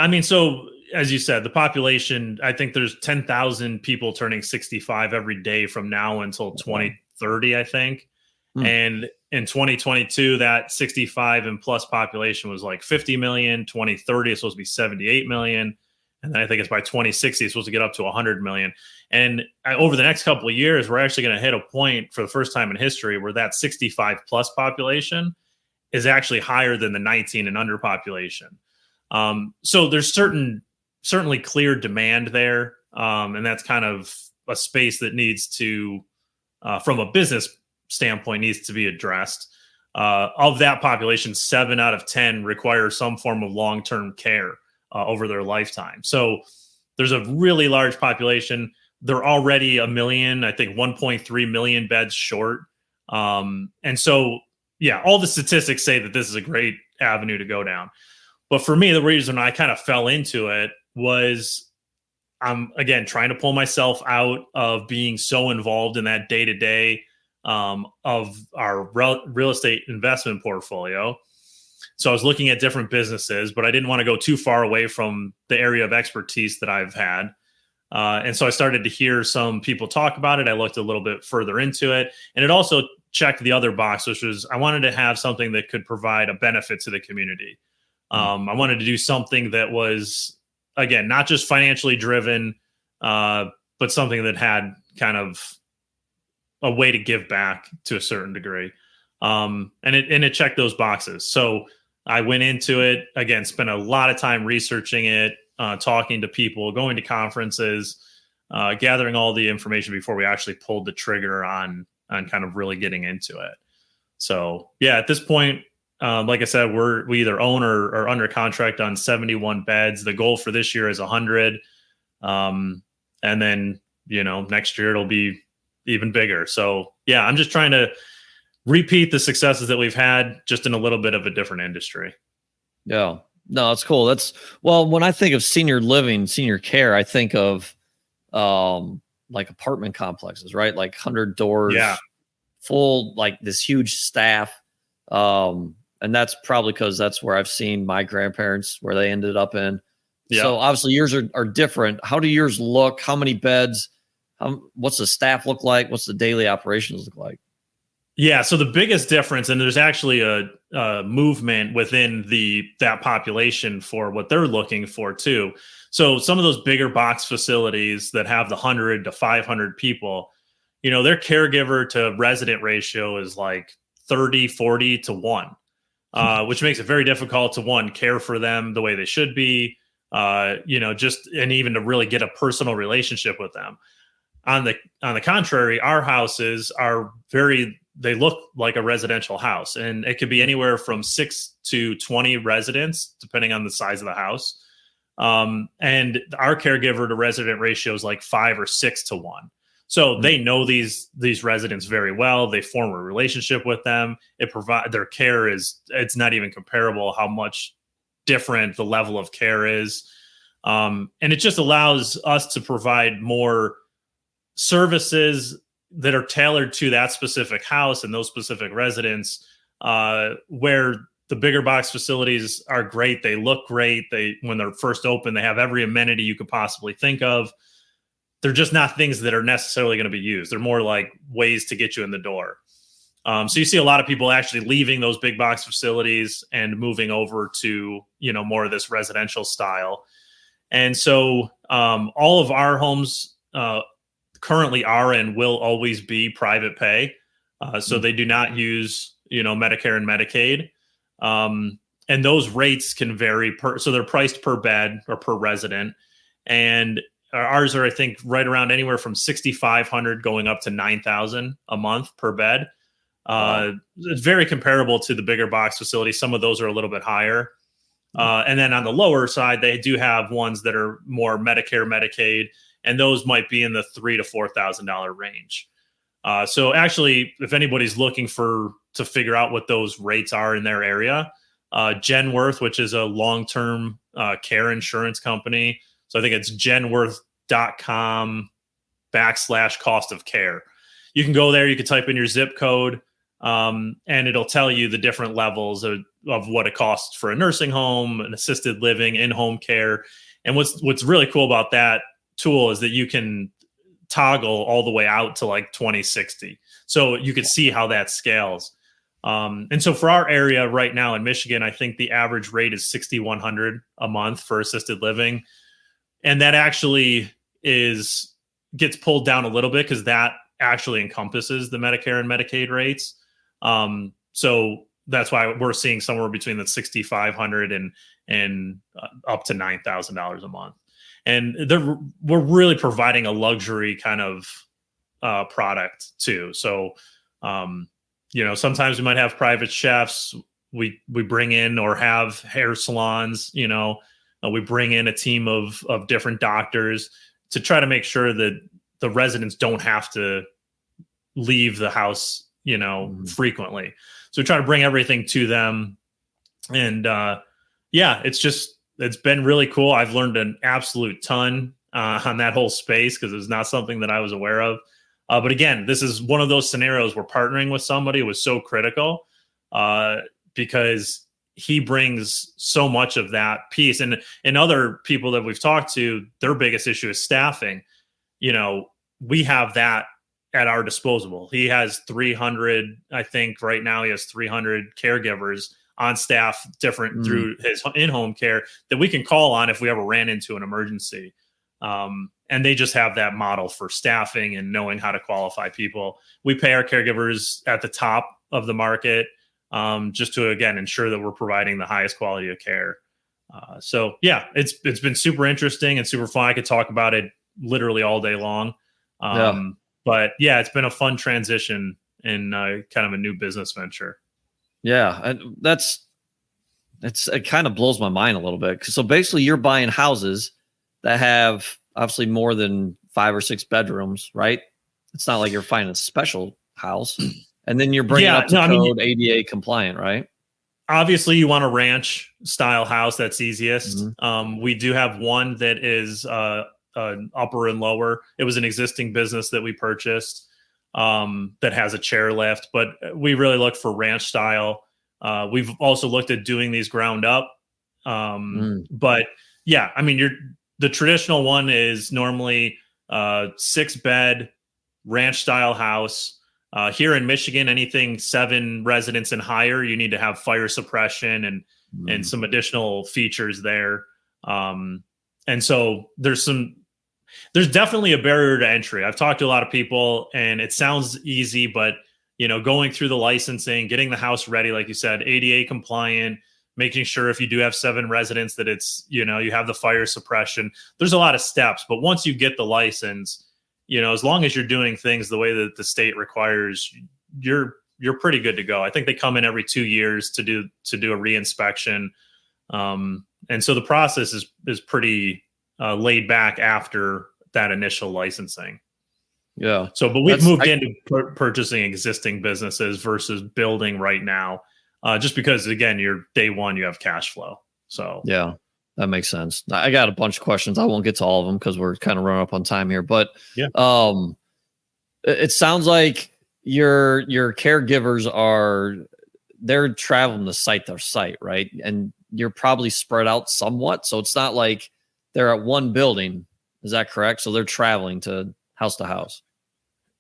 I mean, so as you said, the population, I think there's 10,000 people turning 65 every day from now until 2030, I think. And in 2022, that 65 and plus population was like 50 million. 2030 is supposed to be 78 million. And then I think it's by 2060, it's supposed to get up to 100 million. And over the next couple of years, we're actually going to hit a point for the first time in history where that 65 plus population is actually higher than the 19 and under population. So there's certainly clear demand there. And that's kind of a space that needs to, from a business standpoint, needs to be addressed. Of that population, 7 out of 10 require some form of long-term care over their lifetime. So there's a really large population. They're already 1 million, I think 1.3 million beds short. And so, all the statistics say that this is a great avenue to go down. But for me, the reason I kind of fell into it was I'm again trying to pull myself out of being so involved in that day to day of our real estate investment portfolio. So I was looking at different businesses, but I didn't want to go too far away from the area of expertise that I've had. And so I started to hear some people talk about it. I looked a little bit further into it, and it also checked the other box, which was I wanted to have something that could provide a benefit to the community. I wanted to do something that was, again, not just financially driven, but something that had kind of a way to give back to a certain degree. And it checked those boxes. So I went into it, again, spent a lot of time researching it, talking to people, going to conferences, gathering all the information before we actually pulled the trigger on kind of really getting into it. So yeah, at this point, like I said, we either own or are under contract on 71 beds. The goal for this year is 100. And then, next year it'll be even bigger. So yeah, I'm just trying to repeat the successes that we've had, just in a little bit of a different industry. Yeah, no, that's cool. When I think of senior living, senior care, I think of like apartment complexes, right? Like 100 doors, full, like this huge staff. And that's probably because that's where I've seen my grandparents, where they ended up in. Yeah. So obviously yours are different. How do yours look? How many beds? What's the staff look like? What's the daily operations look like? Yeah, so the biggest difference, and there's actually a movement within that population for what they're looking for too. So some of those bigger box facilities that have the 100 to 500 people, their caregiver to resident ratio is like 30, 40 to 1, which makes it very difficult to care for them the way they should be, and even to really get a personal relationship with them. On the contrary, our houses are they look like a residential house, and it could be anywhere from 6 to 20 residents, depending on the size of the house. And our caregiver to resident ratio is like 5 or 6 to 1. So they know these residents very well. They form a relationship with them. Their care it's not even comparable how much different the level of care is. And it just allows us to provide more services that are tailored to that specific house and those specific residents, where the bigger box facilities are great. They look great. When they're first open, they have every amenity you could possibly think of. They're just not things that are necessarily going to be used. They're more like ways to get you in the door. So you see a lot of people actually leaving those big box facilities and moving over to, more of this residential style. And so all of our homes currently are and will always be private pay. So they do not use, Medicare and Medicaid. And those rates can vary so they're priced per bed or per resident. And ours are, I think, right around anywhere from $6,500 going up to $9,000 a month per bed. It's very comparable to the bigger box facilities. Some of those are a little bit higher. And then on the lower side, they do have ones that are more Medicare, Medicaid, and those might be in the $3,000 to $4,000 range. So actually, if anybody's looking to figure out what those rates are in their area, Genworth, which is a long-term care insurance company. So I think it's genworth.com/cost of care. You can go there, you can type in your zip code, and it'll tell you the different levels of what it costs for a nursing home, an assisted living, in-home care. And what's really cool about that tool is that you can toggle all the way out to like 2060. So you can see how that scales. And so for our area right now in Michigan, I think the average rate is $6,100 a month for assisted living. And that actually gets pulled down a little bit because that actually encompasses the Medicare and Medicaid rates. So that's why we're seeing somewhere between the $6,500 and up to $9,000 a month. And we're really providing a luxury kind of product too. So, sometimes we might have private chefs. We bring in or have hair salons. We bring in a team of different doctors to try to make sure that the residents don't have to leave the house, frequently. So we try to bring everything to them. And it's been really cool. I've learned an absolute ton on that whole space because it was not something that I was aware of. But again, this is one of those scenarios where partnering with somebody was so critical because he brings so much of that piece. And other people that we've talked to, their biggest issue is staffing. We have that at our disposal. He has 300, I think right now he has 300 caregivers on staff, different through his in-home care that we can call on if we ever ran into an emergency. And they just have that model for staffing and knowing how to qualify people. We pay our caregivers at the top of the market, just to, again, ensure that we're providing the highest quality of care. So yeah, it's been super interesting and super fun. I could talk about it literally all day long. But yeah, it's been a fun transition in kind of a new business venture. Yeah. And it kind of blows my mind a little bit. So basically you're buying houses that have obviously more than 5 or 6 bedrooms, right? It's not like you're finding a special house and then you're bringing up to code ADA compliant, right? Obviously you want a ranch style house. That's easiest. We do have one that is upper and lower. It was an existing business that we purchased that has a chair lift, but we really look for ranch style. We've also looked at doing these ground up. But yeah, I mean, the traditional one is normally 6-bed ranch style house. Here in Michigan, anything 7 residents and higher, you need to have fire suppression and some additional features there. And so there's definitely a barrier to entry. I've talked to a lot of people and it sounds easy, but going through the licensing, getting the house ready, like you said, ADA compliant, making sure if you do have 7 residents that it's, you have the fire suppression. There's a lot of steps, but once you get the license, as long as you're doing things the way that the state requires, you're pretty good to go. I think they come in every 2 years to do a reinspection. And so the process is pretty laid back after that initial licensing. Yeah. So, but we've moved into purchasing existing businesses versus building right now, just because, again, you're day one, you have cash flow. So, yeah, that makes sense. I got a bunch of questions. I won't get to all of them because we're kind of running up on time here. But yeah, it sounds like your caregivers they're traveling to site to site, right? And you're probably spread out somewhat. So it's not like they're at one building. Is that correct? So they're traveling to house.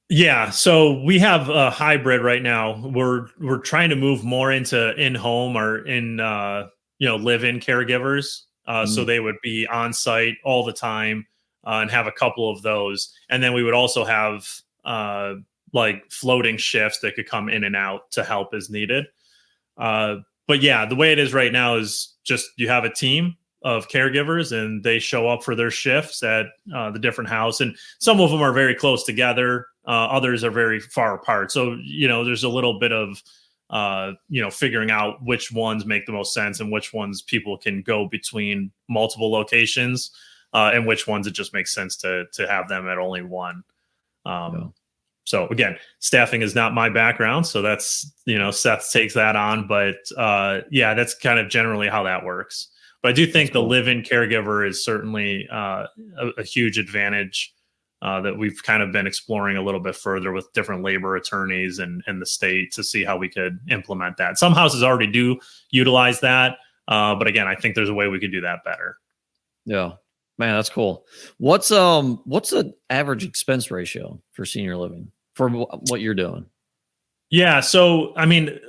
Yeah. So we have a hybrid right now. We're trying to move more into in-home or in, live-in caregivers. So they would be on site all the time and have a couple of those. And then we would also have like floating shifts that could come in and out to help as needed. But yeah, the way it is right now is just you have a team of caregivers and they show up for their shifts at the different house. And some of them are very close together. Others are very far apart. So, there's a little bit of, figuring out which ones make the most sense and which ones people can go between multiple locations and which ones it just makes sense to have them at only one. So again, staffing is not my background. So that's, Seth takes that on, but that's kind of generally how that works. But I do think the live-in caregiver is certainly a huge advantage that we've kind of been exploring a little bit further with different labor attorneys and the state to see how we could implement that. Some houses already do utilize that. But again, I think there's a way we could do that better. Yeah, man, that's cool. What's the average expense ratio for senior living for what you're doing? Yeah. So, I mean,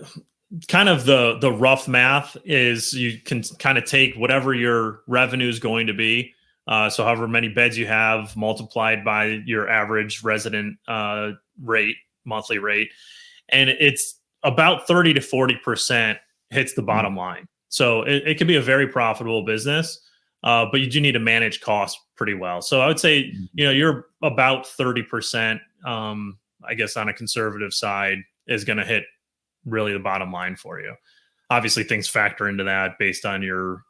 kind of the rough math is you can kind of take whatever your revenue is going to be. So however many beds you have multiplied by your average resident monthly rate. And it's about 30 to 40% hits the bottom line. So it can be a very profitable business, but you do need to manage costs pretty well. So I would say, you're about 30%, I guess on a conservative side is going to hit really the bottom line for you. Obviously things factor into that based on your,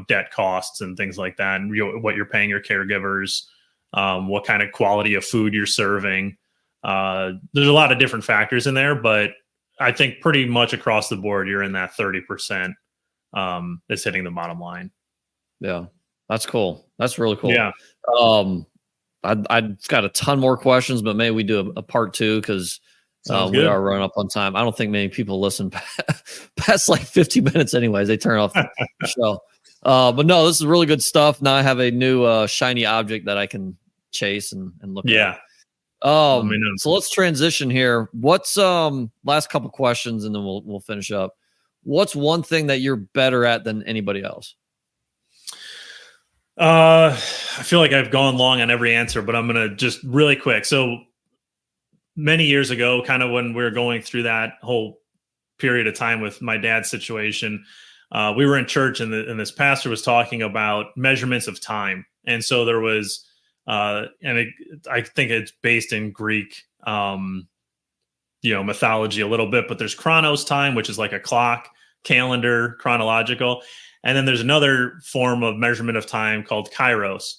debt costs and things like that. And what you're paying your caregivers, what kind of quality of food you're serving. There's a lot of different factors in there, but I think pretty much across the board, you're in that 30% that's hitting the bottom line. Yeah. That's cool. That's really cool. Yeah. I've got a ton more questions, but maybe we do a part 2 because we are running up on time. I don't think many people listen past like 50 minutes anyways. They turn off the show. But no, this is really good stuff. Now I have a new shiny object that I can chase and look at. So let's transition here. What's last couple questions and then we'll finish up. What's one thing that you're better at than anybody else? I feel like I've gone long on every answer, but I'm going to just really quick. So many years ago, kind of when we were going through that whole period of time with my dad's situation, we were in church and this pastor was talking about measurements of time. And so there was, I think it's based in Greek, mythology a little bit, but there's chronos time, which is like a clock, calendar, chronological. And then there's another form of measurement of time called kairos.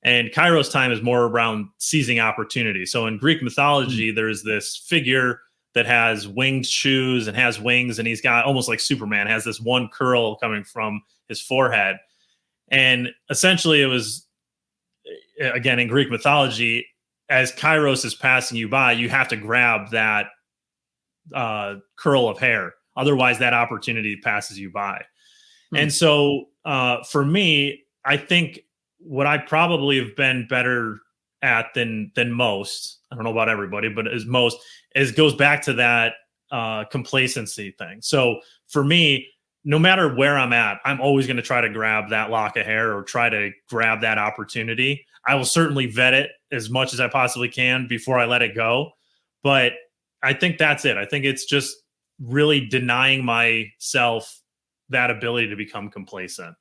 And kairos time is more around seizing opportunity. So in Greek mythology, there's this figure that has winged shoes and has wings, and he's got almost like Superman, has this one curl coming from his forehead. And essentially it was, again, in Greek mythology, as kairos is passing you by, you have to grab that curl of hair. Otherwise, that opportunity passes you by. And so for me, I think what I probably have been better at than most, I don't know about everybody, but goes back to that complacency thing. So for me, no matter where I'm at, I'm always going to try to grab that lock of hair or try to grab that opportunity. I will certainly vet it as much as I possibly can before I let it go. But I think that's it. I think it's just really denying myself that ability to become complacent.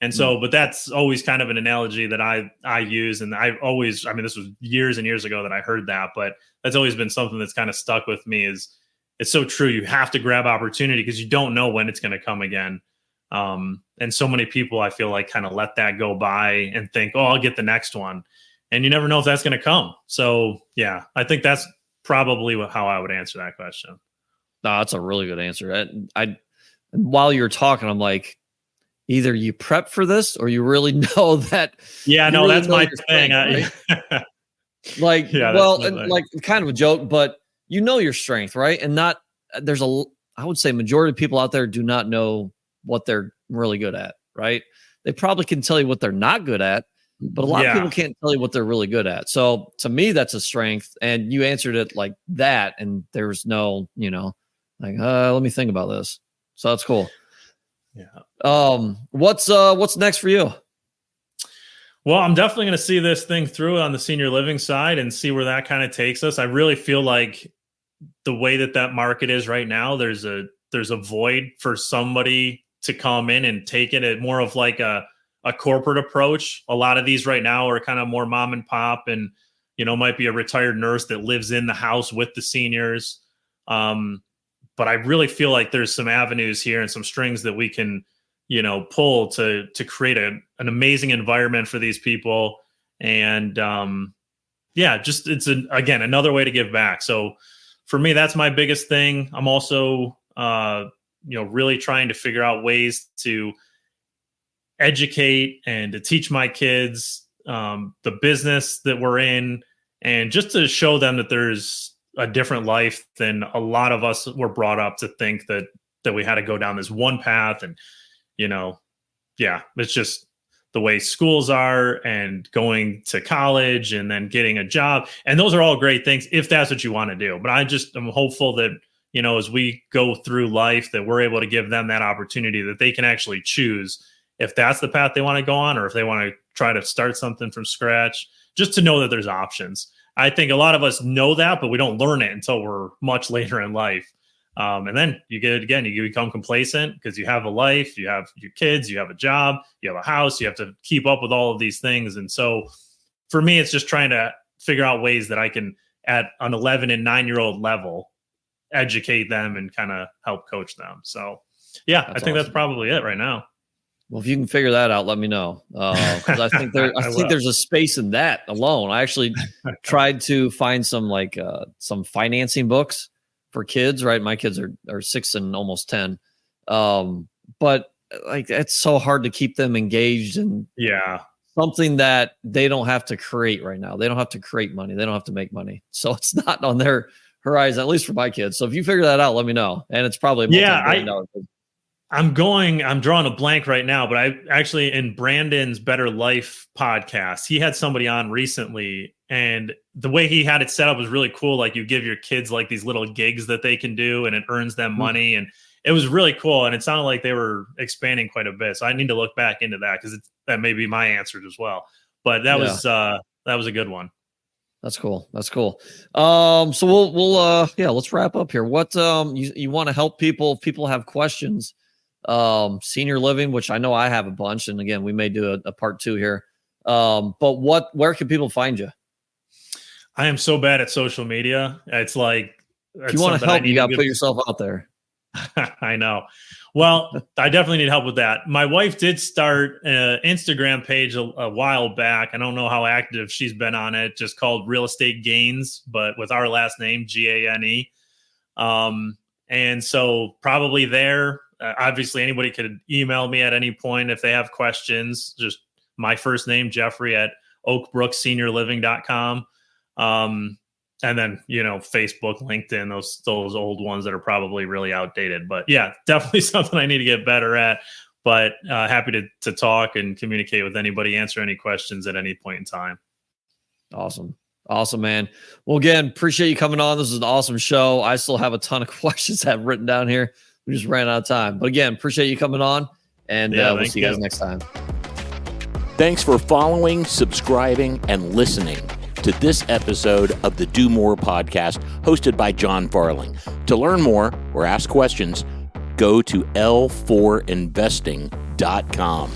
And so, but that's always kind of an analogy that I use. And this was years and years ago that I heard that, but that's always been something that's kind of stuck with me. Is it's so true. You have to grab opportunity because you don't know when it's going to come again. And so many people, I feel like, kind of let that go by and think, oh, I'll get the next one. And you never know if that's going to come. So yeah, I think that's probably how I would answer that question. No, that's a really good answer. While you're talking, I'm like, either you prep for this or you really know that. Yeah, no, that's my thing. Right? Like kind of a joke, but you know your strength, right? And I would say majority of people out there do not know what they're really good at, right? They probably can tell you what they're not good at, but a lot of people can't tell you what they're really good at. So to me, that's a strength. And you answered it like that. And there's no, let me think about this. So that's cool. Yeah. What's next for you? Well, I'm definitely going to see this thing through on the senior living side and see where that kind of takes us. I really feel like the way that market is right now, there's a void for somebody to come in and take it at more of like a corporate approach. A lot of these right now are kind of more mom and pop and, might be a retired nurse that lives in the house with the seniors. But I really feel like there's some avenues here and some strings that we can, pull to create an amazing environment for these people. And it's again, another way to give back. So for me, that's my biggest thing. I'm also, really trying to figure out ways to educate and to teach my kids the business that we're in, and just to show them that there's a different life than a lot of us were brought up to think that we had to go down this one path. And, it's just the way schools are and going to college and then getting a job. And those are all great things if that's what you want to do. But I'm hopeful that, as we go through life, that we're able to give them that opportunity that they can actually choose if that's the path they want to go on, or if they want to try to start something from scratch, just to know that there's options. I think a lot of us know that, but we don't learn it until we're much later in life. And then you become complacent because you have a life, you have your kids, you have a job, you have a house, you have to keep up with all of these things. And so for me, it's just trying to figure out ways that I can, at an 11 and 9-year-old level, educate them and kind of help coach them. So yeah, I think that's probably it right now. Well, if you can figure that out, let me know. Because I think there's a space in that alone. I actually tried to find some financing books for kids, right? My kids are 6 and almost 10. But like it's so hard to keep them engaged in something that they don't have to create right now. They don't have to create money. They don't have to make money. So it's not on their horizon, at least for my kids. So if you figure that out, let me know. And it's probably I'm drawing a blank right now, but I actually, in Brandon's Better Life podcast, he had somebody on recently, and the way he had it set up was really cool. Like, you give your kids like these little gigs that they can do, and it earns them money. And it was really cool. And it sounded like they were expanding quite a bit. So I need to look back into that, because that may be my answer as well. But that was a good one. That's cool. So we'll let's wrap up here. What you want to help people if people have questions, senior living, which I know I have a bunch, and again, we may do a part 2 here. But where can people find you? I am so bad at social media. It's like, if you want to help, you got to put yourself out there. I know. Well, I definitely need help with that. My wife did start an Instagram page a while back. I don't know how active she's been on it, just called Real Estate Gains, but with our last name, Gane. And so probably there, obviously anybody could email me at any point if they have questions. Just my first name, Geoffrey, at oakbrookseniorliving.com. And then, Facebook, LinkedIn, those old ones that are probably really outdated. But yeah, definitely something I need to get better at. But happy to talk and communicate with anybody, answer any questions at any point in time. Awesome, man. Well, again, appreciate you coming on. This is an awesome show. I still have a ton of questions I've written down here. We just ran out of time. But again, appreciate you coming on. And we'll see you guys next time. Thanks for following, subscribing, and listening to this episode of the Do More podcast, hosted by John Farling. To learn more or ask questions, go to l4investing.com.